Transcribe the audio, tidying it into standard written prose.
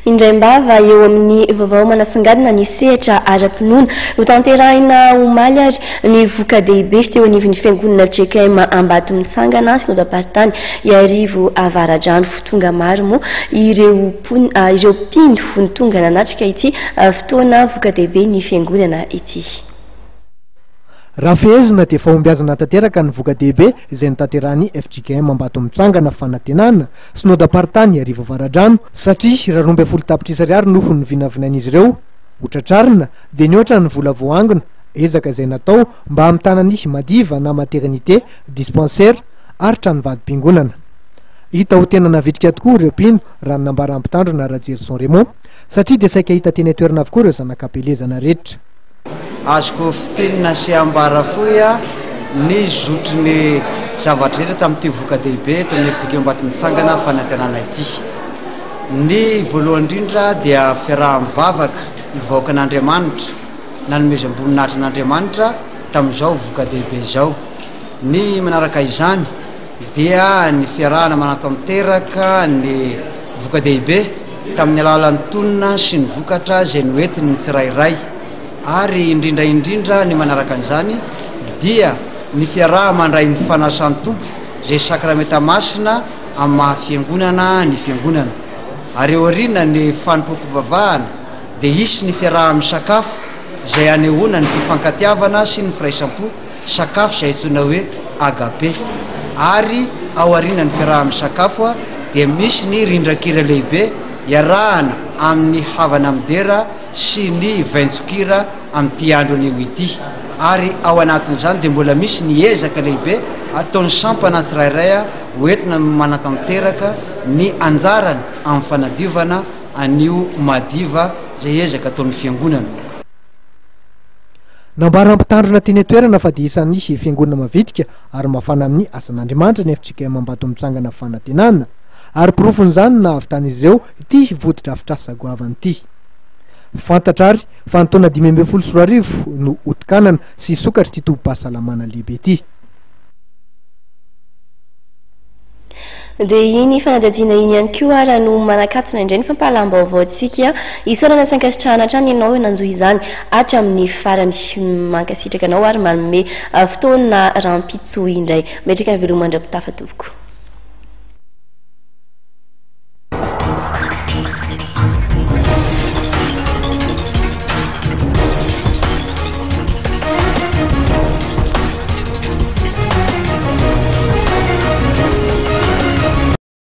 Indraimbava eo amin'ny vaovao manasongadina ny sehatra ara-pinoana ho tanterahina omaly ary ny voka-dehibe teo anivon'ny fiangonana JKM Ambatomitsangana Synodam-paritany Iarivo Avaradrano. Fotonga maro moa ireo mpino fonotongana natrika ity fotoana voka-dehibe ny fiangonana ity. Raha fehezina dia fahombiazana tanteraka ny voka-dehibe izay notanterahany FJKM Ambatomitsangana Fanantenana Synodam-paritany Iarivo Avaradrano satria raha 12 tapitrisa ariary noho ny vinavinain'izy ireo hotratrarina dia nioatra ny vola voangona ezaka izay natao mba hamitana ny madiva na maternité dispensaire ary trano vady-piangonana. Hita ho tena navitrika tokoa ireo mpino raha ny nambaram-pitandrona Rajerison Raymond satria dia saika hita teny toerana avokoa ireo zanakapelezana rehetra. Azoko fitenina sy ambara foya ny zotriny zavatra rehetra tamin'ity voka-dehibe tao amin'ny FJKM Ambatomitsangana Fanantenana ity. Ny voalohany indrindra dia fiaraha-mivavaka ny vahoakan'Andriamanitra nanomezam-boninahitra n'Andriamanitra tamin'izao voka-dehibe izao. Ny manaraka izany dia ny fiarahana manatanteraka ny voka-dehibe tamin'ny alalan'ny tonona sy ny vokatra izay noentiny ny tsirairay. Ary indrindra ny manaraka an'izany dia ny fiaraha mandray ny fanasan-tompo izay sakramenta masina amin'ny mahafiangonana ny fiangonana. Ary eo aoriana ny fanompoam-pivavahana dia hisy ny fiaraha amin'ny sakafo izay anehoana ny fifankatiavana sy ny firaisam-po, sakafo izay antsoina hoe agape. Ary ao aoriana ny fiaraha amin'ny sakafo dia misy ny rindran-kira lehibe iarahana amin'ny havana midera sy ny vaintsokira amin'ity andro anio ity. Ary ao anatin'izany dia mbola misy ny ezaka lehibe ataon'ny sampana tsirairay hoentina manatanteraka ny anjarany amin'ny fanadiovana anio madiva izay ezaka ataon'ny fiangonana. Nambaram-pitandrona teny toerana fa dia isan'ny fiangonana mavitrika ary mafana amin'ny asan'Andriamanitra ny FJKM Ambatomitsangana Fanantenana ary porofon'izany na avy tany izy ireo ity vodi-drafitra sagoavany ity. Fantatra ary fa ny taona 2024 no otikanana sy sokatra ity tobim-pahasalamana lehibe ity. Dia iny fanadadiana iny ihany koa raha no manakatona indray ny fampahalam-baovao antsika isaorana sy ankasitrahana hatrany ianao nanjohy izany hatra amin'ny farany mankasitraka anao ary manome fotoana rampitsoa indray metraka ny velomandra-pitafa toboko.